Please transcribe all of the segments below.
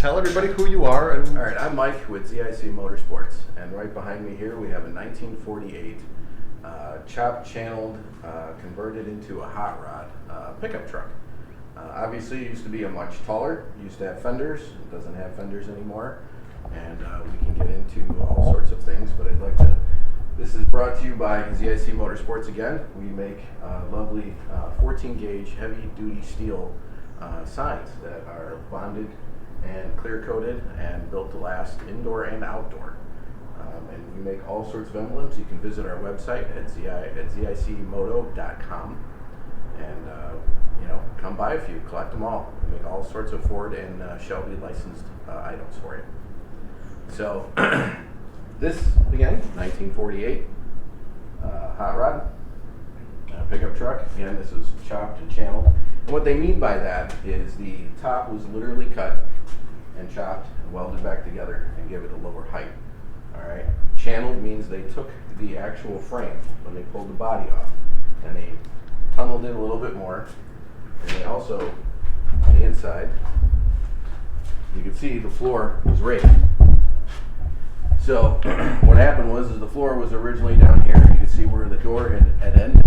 tell everybody who you are. And all right, I'm Mike with ZicMotorsports, and right behind me here we have a 1948 chopped, channeled, converted into a hot rod pickup truck. Obviously, it used to be a much taller. It used to have fenders. It doesn't have fenders anymore, and we can get into all sorts of things. But I'd like to. This is brought to you by ZicMotorsports again. We make lovely 14-gauge heavy-duty steel signs that are bonded and clear-coated and built to last indoor and outdoor. And we make all sorts of emblems. You can visit our website at ZicMoto.com and come buy a few, collect them all. We make all sorts of Ford and Shelby licensed items for you. So this, again, 1948 hot rod pickup truck. Again, this is chopped and channeled. And what they mean by that is the top was literally cut and chopped and welded back together and give it a lower height. All right. Channeled means they took the actual frame when they pulled the body off and they tunneled it a little bit more. And they also, on the inside, you can see the floor was raised. So what happened was the floor was originally down here. You can see where the door had ended.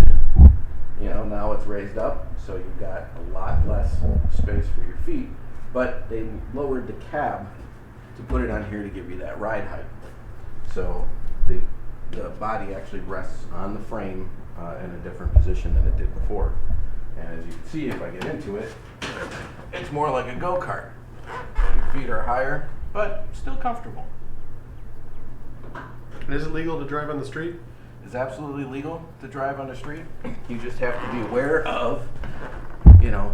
Now it's raised up, so you've got a lot less space for your feet. But they lowered the cab to put it on here to give you that ride height. So the body actually rests on the frame in a different position than it did before. And as you can see, if I get into it, it's more like a go-kart. Your feet are higher, but still comfortable. And is it legal to drive on the street? It's absolutely legal to drive on the street. You just have to be aware of,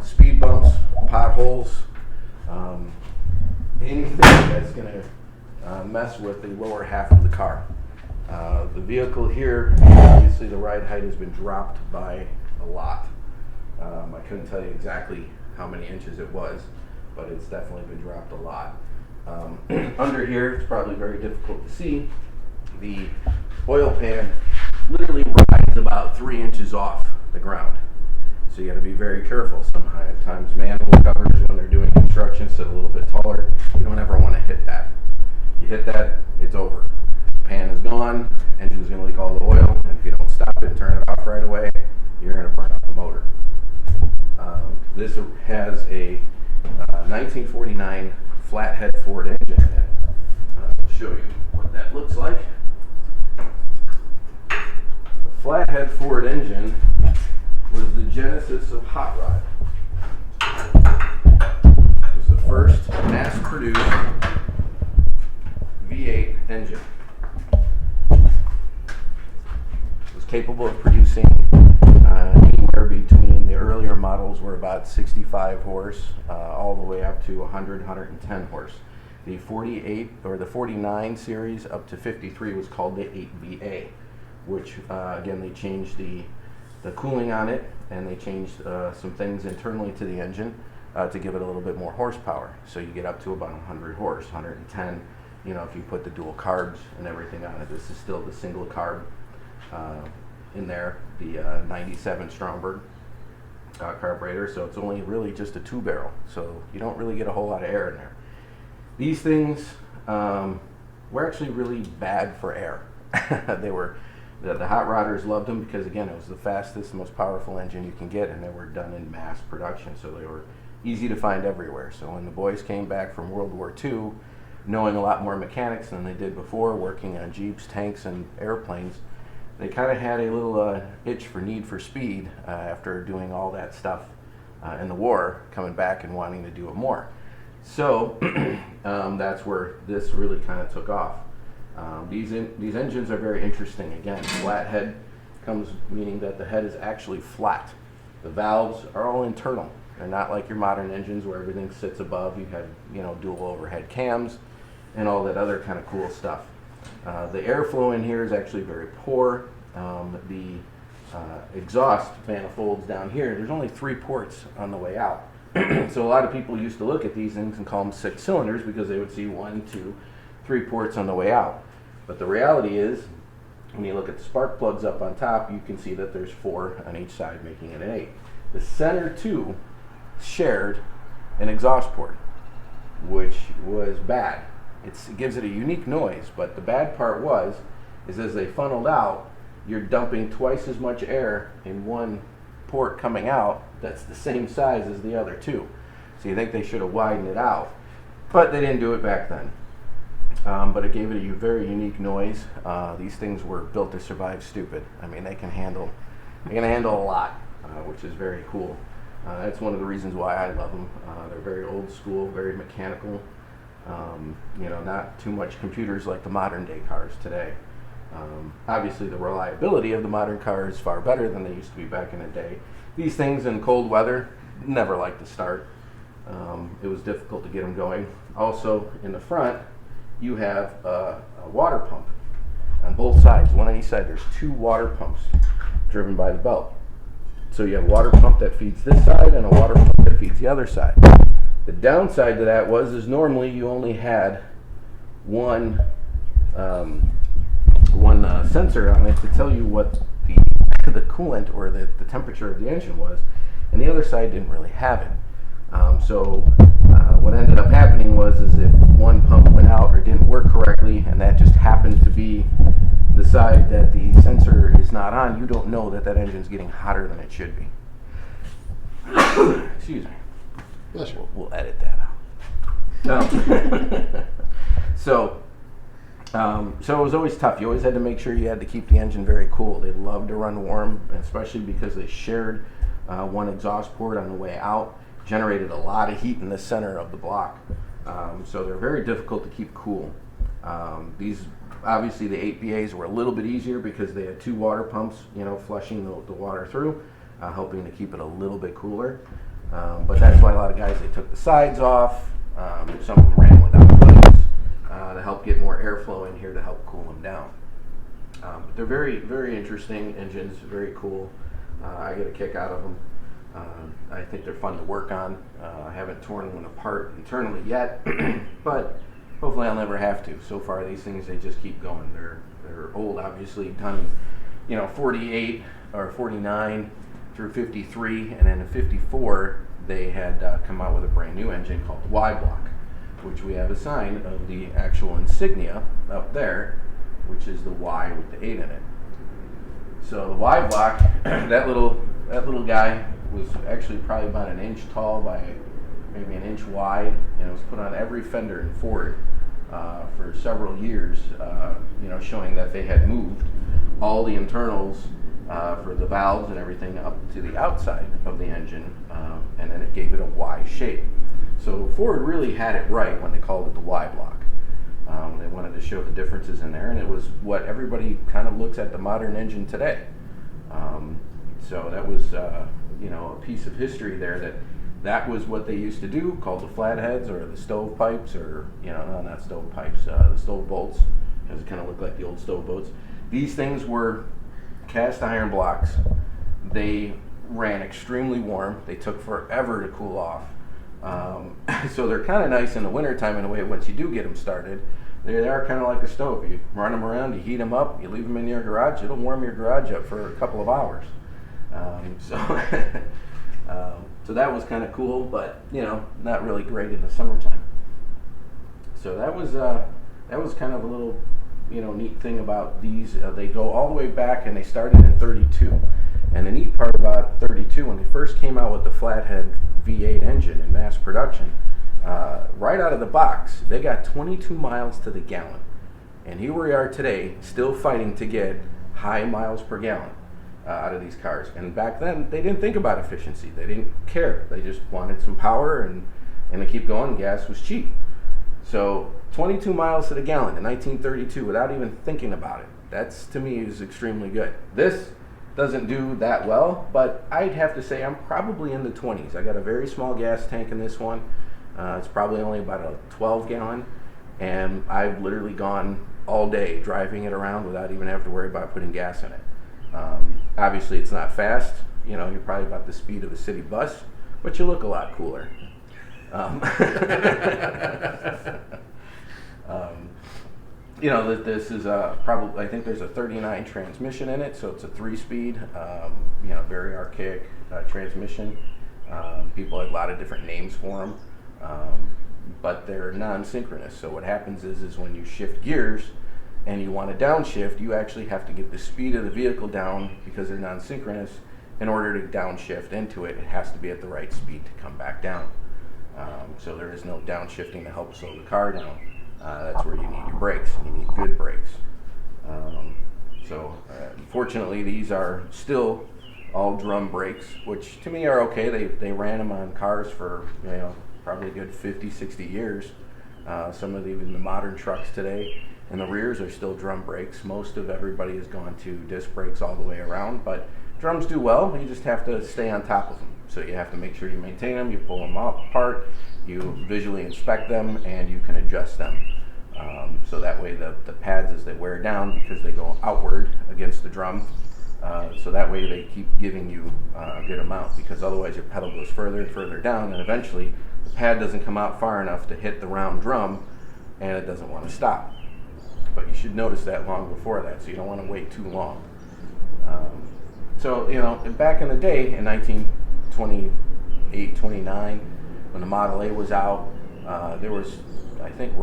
speed bumps, potholes, anything that's going to mess with the lower half of the car. The vehicle here, obviously the ride height has been dropped by a lot. I couldn't tell you exactly how many inches it was, but it's definitely been dropped a lot. Under here, it's probably very difficult to see. The oil pan literally rides about 3 inches off the ground. So you got to be very careful. Sometimes manhole covers, when they're doing construction, sit a little bit taller. You don't ever want to hit that. You hit that, it's over. Pan is gone, engine's going to leak all the oil, and if you don't stop it and turn it off right away, you're going to burn out the motor. This has a 1949 flathead Ford engine in it. I'll show you what that looks like. The flathead Ford engine was the genesis of hot rod. It was the first mass-produced V8 engine. It was capable of producing anywhere between the earlier models were about 65 horse, all the way up to 100, 110 horse. The 48 or the 49 series up to 53 was called the 8VA, which again they changed the cooling on it, and they changed some things internally to the engine to give it a little bit more horsepower. So you get up to about 100 horse, 110. If you put the dual carbs and everything on it. This is still the single carb in there, the 97 Stromberg carburetor. So it's only really just a 2-barrel. So you don't really get a whole lot of air in there. These things were actually really bad for air. The hot rodders loved them because, again, it was the fastest, most powerful engine you can get, and they were done in mass production, so they were easy to find everywhere. So when the boys came back from World War II, knowing a lot more mechanics than they did before, working on Jeeps, tanks, and airplanes, they kind of had a little itch for need for speed after doing all that stuff in the war, coming back and wanting to do it more. So that's where this really kind of took off. These engines are very interesting. Again, flathead comes meaning that the head is actually flat. The valves are all internal. They're not like your modern engines where everything sits above. You have dual overhead cams and all that other kind of cool stuff. The airflow in here is actually very poor. The exhaust manifolds down here, there's only 3 ports on the way out. So a lot of people used to look at these things and call them 6 cylinders because they would see 1, 2, 3 ports on the way out. But the reality is, when you look at the spark plugs up on top, you can see that there's 4 on each side, making it an 8. The center 2 shared an exhaust port. which was bad. It gives it a unique noise, but the bad part is as they funneled out, you're dumping twice as much air in one port coming out that's the same size as the other two. So you think they should have widened it out, but they didn't do it back then. But it gave it a very unique noise. These things were built to survive stupid. I mean, they can handle a lot, which is very cool. That's one of the reasons why I love them. They're very old school, very mechanical. Not too much computers like the modern day cars today. Obviously, the reliability of the modern car is far better than they used to be back in the day. These things in cold weather never like to start. It was difficult to get them going. Also, in the front, you have a water pump on both sides. One on each side. There's 2 water pumps driven by the belt. So you have a water pump that feeds this side and a water pump that feeds the other side. The downside to that is normally you only had one sensor on it to tell you what the coolant or the temperature of the engine was, and the other side didn't really have it. What ended up happening is if one pump went out or didn't work correctly, and that just happened to be the side that the sensor is not on, you don't know that engine's getting hotter than it should be. Excuse me. Bless you. We'll edit that out. So it was always tough. You always had to make sure you had to keep the engine very cool. They loved to run warm, especially because they shared one exhaust port on the way out. Generated a lot of heat in the center of the block. So they're very difficult to keep cool. These, obviously the 8BAs were a little bit easier because they had 2 water pumps, flushing the water through, helping to keep it a little bit cooler. But that's why a lot of guys, they took the sides off. Some of them ran without hoods to help get more airflow in here to help cool them down. But they're very, very interesting engines, very cool. I get a kick out of them. I think they're fun to work on. I haven't torn one apart internally yet, but hopefully I'll never have to. So far, these things, they just keep going. They're old, obviously, done, 48 or 49 through 53, and then in 54, they had come out with a brand new engine called the Y block, which we have a sign of the actual insignia up there, which is the Y with the 8 in it. So the Y block, that little guy was actually probably about an inch tall by maybe an inch wide, and it was put on every fender in Ford for several years, showing that they had moved all the internals for the valves and everything up to the outside of the engine, and then it gave it a Y shape. So Ford really had it right when they called it the Y block. They wanted to show the differences in there, and it was what everybody kind of looks at the modern engine today. So that was a piece of history there that was what they used to do, called the flatheads or the stovepipes, or no, not stovepipes, the stove bolts, because it kind of looked like the old stove boats. These things were cast iron blocks. They ran extremely warm. They took forever to cool off. So they're kind of nice in the wintertime in a way. Once you do get them started, they are kind of like a stove. You run them around, you heat them up, you leave them in your garage, it'll warm your garage up for a couple of hours. So that was kind of cool, but not really great in the summertime. So that was kind of a little neat thing about these. They go all the way back, and they started in 32. And the neat part about 32, when they first came out with the flathead V8 engine in mass production, right out of the box, they got 22 miles to the gallon. And here we are today, still fighting to get high miles per gallon out of these cars. And back then, they didn't think about efficiency. They didn't care. They just wanted some power, and to keep going. Gas was cheap. So 22 miles to the gallon in 1932 without even thinking about it. That's, to me, is extremely good. This doesn't do that well, but I'd have to say I'm probably in the 20s. I got a very small gas tank in this one. It's probably only about a 12 gallon, and I've literally gone all day driving it around without even having to worry about putting gas in it. Obviously it's not fast, you're probably about the speed of a city bus, but you look a lot cooler. This is probably, I think there's a 39 transmission in it, so it's a 3-speed, very archaic transmission. People had a lot of different names for them. but they're non-synchronous. So what happens is when you shift gears and you want to downshift, you actually have to get the speed of the vehicle down because they're non-synchronous. In order to downshift into it, it has to be at the right speed to come back down. So there is no downshifting to help slow the car down. That's where you need your brakes. You need good brakes. Fortunately, these are still all drum brakes, which to me are okay. They ran them on cars for probably a good 50, 60 years. Some of even the modern trucks today, and the rears are still drum brakes. Most of everybody has gone to disc brakes all the way around, but drums do well. You just have to stay on top of them. So you have to make sure you maintain them, you pull them apart, you visually inspect them, and you can adjust them. So that way the pads, as they wear down, because they go outward against the drum, so that way they keep giving you a good amount, because otherwise your pedal goes further and further down, and eventually the pad doesn't come out far enough to hit the round drum, and it doesn't want to stop. But you should notice that long before that, so you don't want to wait too long. Back in the day, in 1928, 29, when the Model A was out, there was, I think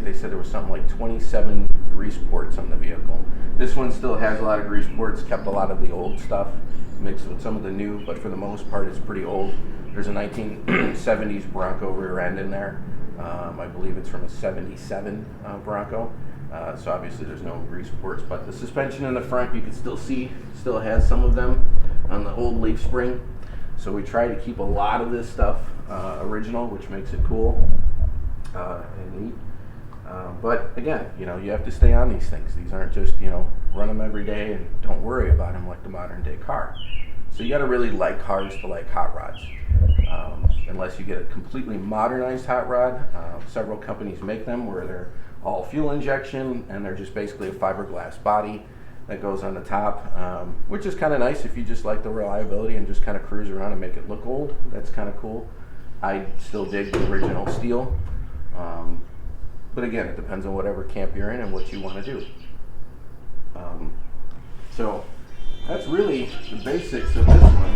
they said there was something like 27 grease ports on the vehicle. This one still has a lot of grease ports, kept a lot of the old stuff mixed with some of the new, but for the most part it's pretty old. There's a 1970s Bronco rear end in there. I believe it's from a 77 Bronco. So obviously there's no grease ports, but the suspension in the front you can still see, still has some of them on the old leaf spring. So we try to keep a lot of this stuff original, which makes it cool and neat. But again, you have to stay on these things. These aren't just, run them every day and don't worry about them like the modern day car. So you got to really like cars to like hot rods. Unless you get a completely modernized hot rod. Several companies make them where they're all fuel injection and they're just basically a fiberglass body that goes on the top, which is kind of nice if you just like the reliability and just kind of cruise around and make it look old. That's kind of cool. I still dig the original steel. But again, it depends on whatever camp you're in and what you want to do. So that's really the basics of this one.